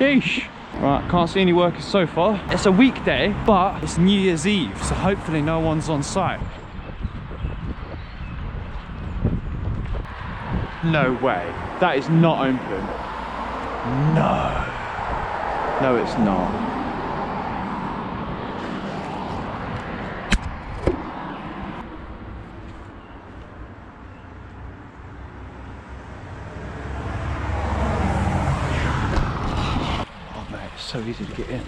Sheesh. Right, can't see any workers so far. It's a weekday, but it's New Year's Eve, so hopefully no one's on site. No way. That is not open. No. No, it's not. Oh mate, it's so easy to get in.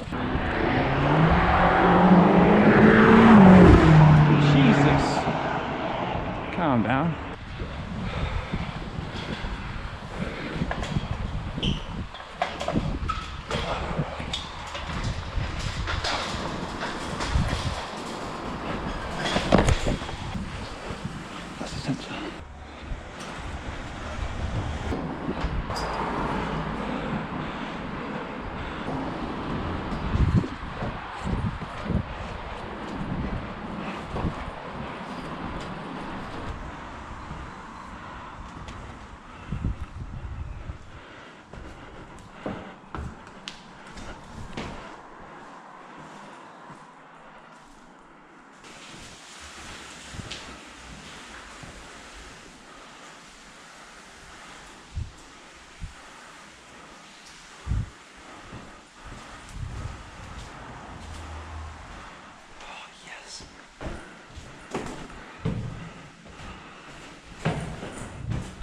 Jesus. Calm down.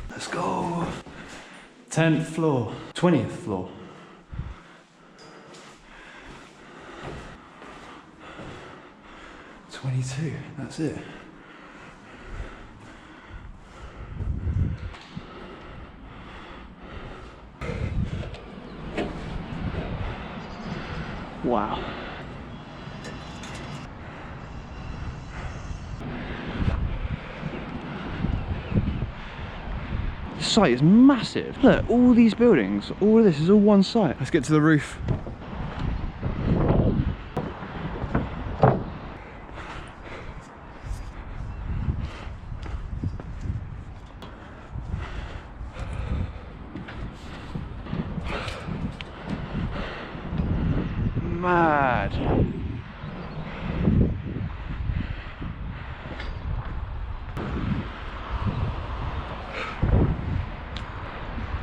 Let's go. 10th floor, 20th floor. $22, that's it. Wow. The site is massive. Look, all these buildings, all of this is all one site. Let's get to the roof. Mad.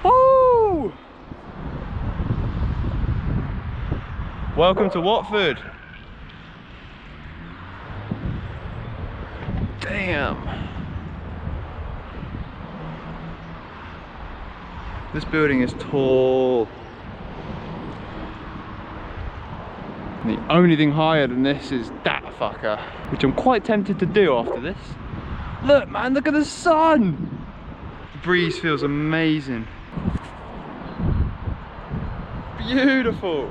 Oh! Welcome to Watford. Damn. This building is tall. And the only thing higher than this is that fucker, which I'm quite tempted to do after this. Look man, look at the sun! The breeze feels amazing. Beautiful!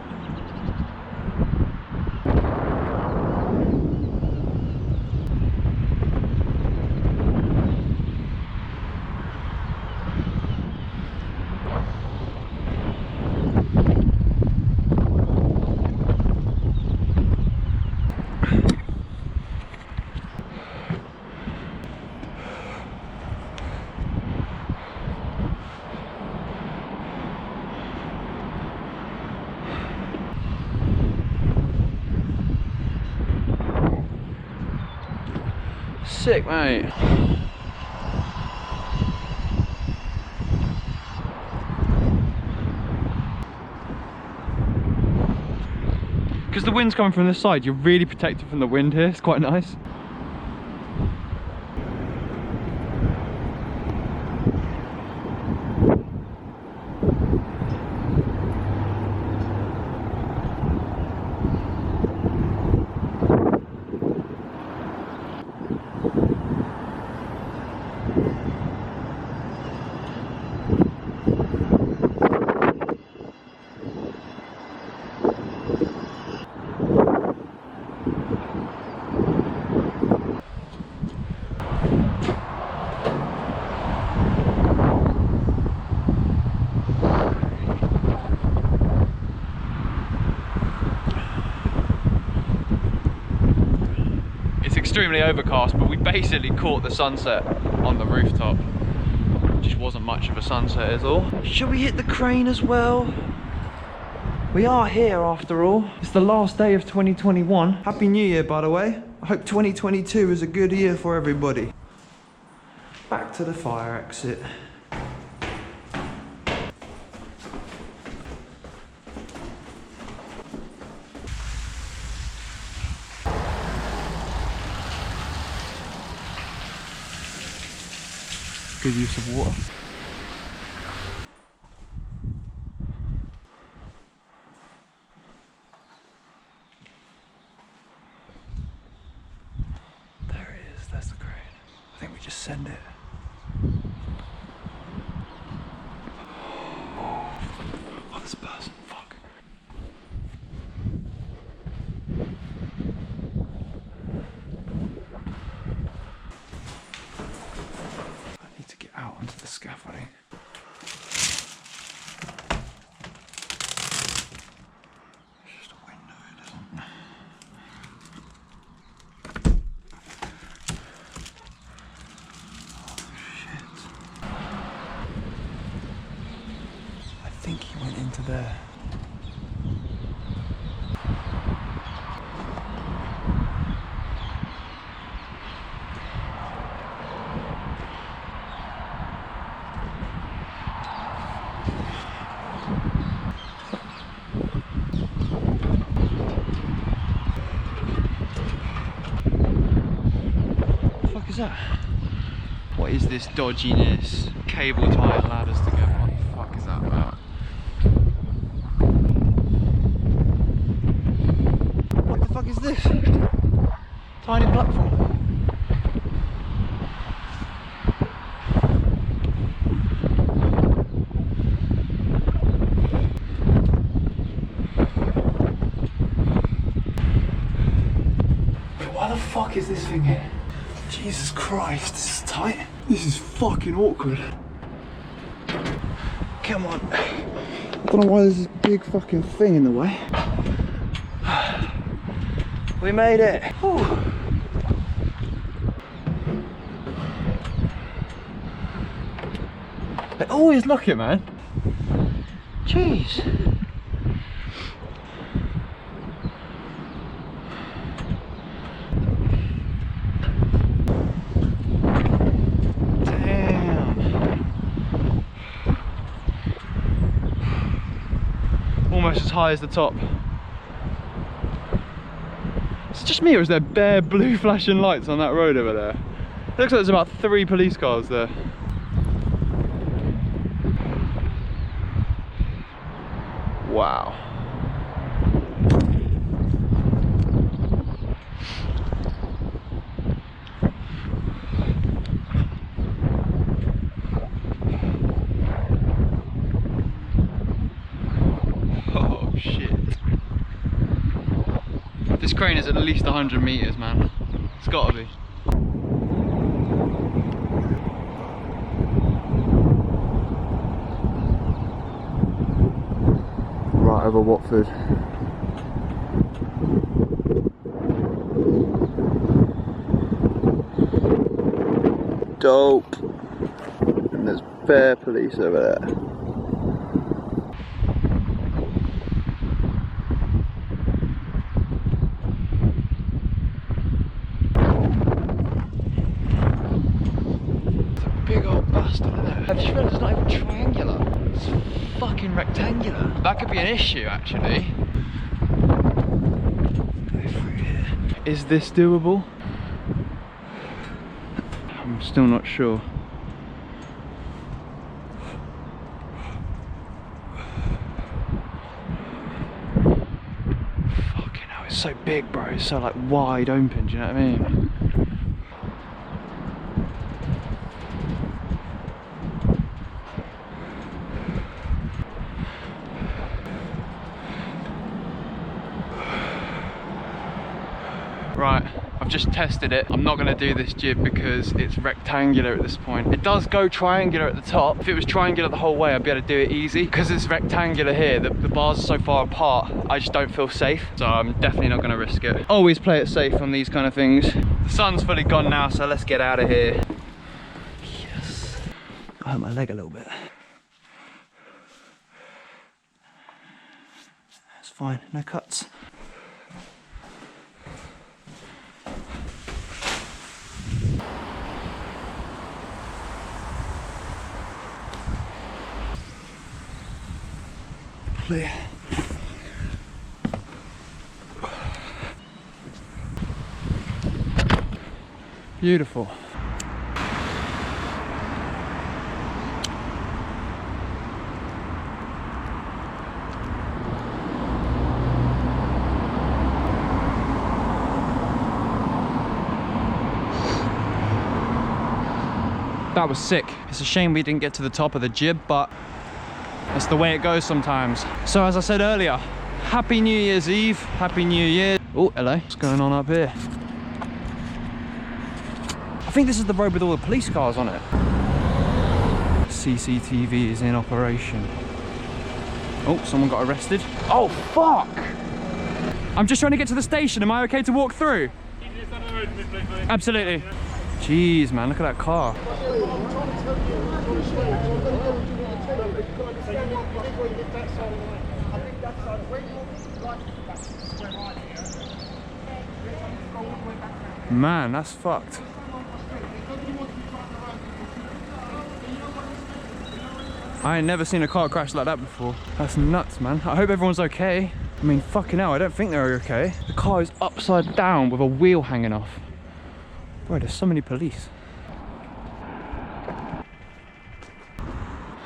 Sick, mate. Because the wind's coming from this side, you're really protected from the wind here. It's quite nice. Extremely overcast, but we basically caught the sunset on the rooftop. Just wasn't much of a sunset at all. Should we hit the crane as well? We are here after all. It's the last day of 2021. Happy New Year, by the way. I hope 2022 is a good year for everybody. Back to the fire exit. Good use of water. There it is, that's the crane. I think we just send it. Oh, there's a person, fuck. I need to get out onto the scaffolding. There's just a window, it isn't. I think he went into there. What the fuck is that? What is this dodginess? Cable tying ladders together. What the fuck is that about? What the fuck is this? Tiny platform. Wait, why the fuck is this thing here? Jesus Christ, this is tight. This is fucking awkward. Come on. I don't know why there's this big fucking thing in the way. We made it. Whew. They always lock it, man. Jeez. Almost as high as the top. Is it just me or is there bare blue flashing lights on that road over there? It looks like there's about 3 police cars there. Wow. Oh shit. This crane is at least 100 meters, man. It's gotta be. Right over Watford. Dope. And there's bare police over there. Big old bastard in there. I just realised it's not even triangular. It's fucking rectangular. That could be an issue, actually. Go through here. Is this doable? I'm still not sure. Fucking hell, it's so big, bro. It's so like wide open, do you know what I mean? Right, I've just tested it. I'm not going to do this jib because it's rectangular at this point. It does go triangular at the top. If it was triangular the whole way, I'd be able to do it easy. Because it's rectangular here, the bars are so far apart, I just don't feel safe. So I'm definitely not going to risk it. Always play it safe on these kind of things. The sun's fully gone now, so let's get out of here. Yes. I hurt my leg a little bit. fine, no cuts. Clear. Beautiful. That was sick. It's a shame we didn't get to the top of the jib, but that's the way it goes sometimes. So as I said earlier, happy New Year's Eve, happy New Year. Oh, hello, what's going on up here? I think this is the road with all the police cars on it. CCTV is in operation. Oh, someone got arrested. Oh, fuck! I'm just trying to get to the station. Am I okay to walk through? Absolutely. Jeez, man, look at that car. Man, that's fucked. I ain't never seen a car crash like that before. That's nuts, man. I hope everyone's okay. I mean, fucking hell, I don't think they're okay. The car is upside down with a wheel hanging off. Bro, there's so many police.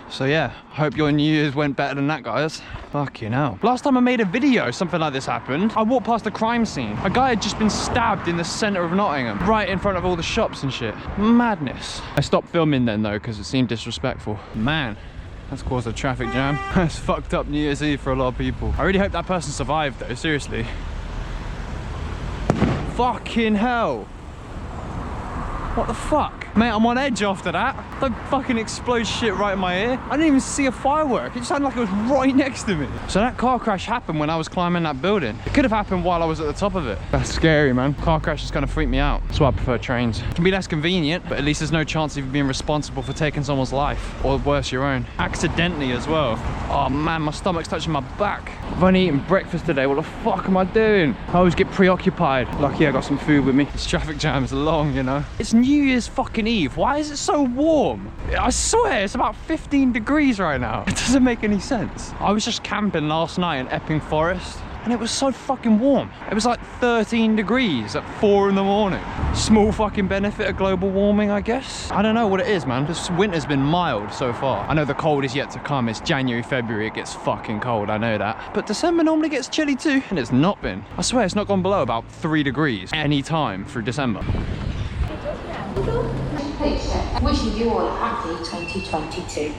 So yeah, I hope your New Year's went better than that, guys. Fucking hell. Last time I made a video, something like this happened. I walked past a crime scene. A guy had just been stabbed in the centre of Nottingham, right in front of all the shops and shit. Madness. I stopped filming then though, because it seemed disrespectful. Man, that's caused a traffic jam. That's fucked up New Year's Eve for a lot of people. I really hope that person survived though, seriously. Fucking hell. What the fuck? Mate, I'm on edge after that. Don't fucking explode shit right in my ear. I didn't even see a firework. It just sounded like it was right next to me. So that car crash happened when I was climbing that building. It could have happened while I was at the top of it. That's scary, man. Car crashes kind of freak me out. That's why I prefer trains. It can be less convenient, but at least there's no chance of you being responsible for taking someone's life. Or worse, your own. Accidentally as well. Oh man, my stomach's touching my back. I've only eaten breakfast today. What the fuck am I doing? I always get preoccupied. Lucky I got some food with me. This traffic jam is long, you know. It's New Year's fucking Eve. Why is it so warm? I swear it's about 15 degrees right now. It doesn't make any sense. I was just camping last night in Epping Forest and it was so fucking warm. It was like 13 degrees at 4 in the morning. Small fucking benefit of global warming, I guess. I don't know what it is, man. This winter's been mild so far. I know the cold is yet to come. It's January, February, it gets fucking cold, I know that. But December normally gets chilly too, and it's not been. I swear it's not gone below about 3 degrees any time through December. Wishing you all a happy 2022.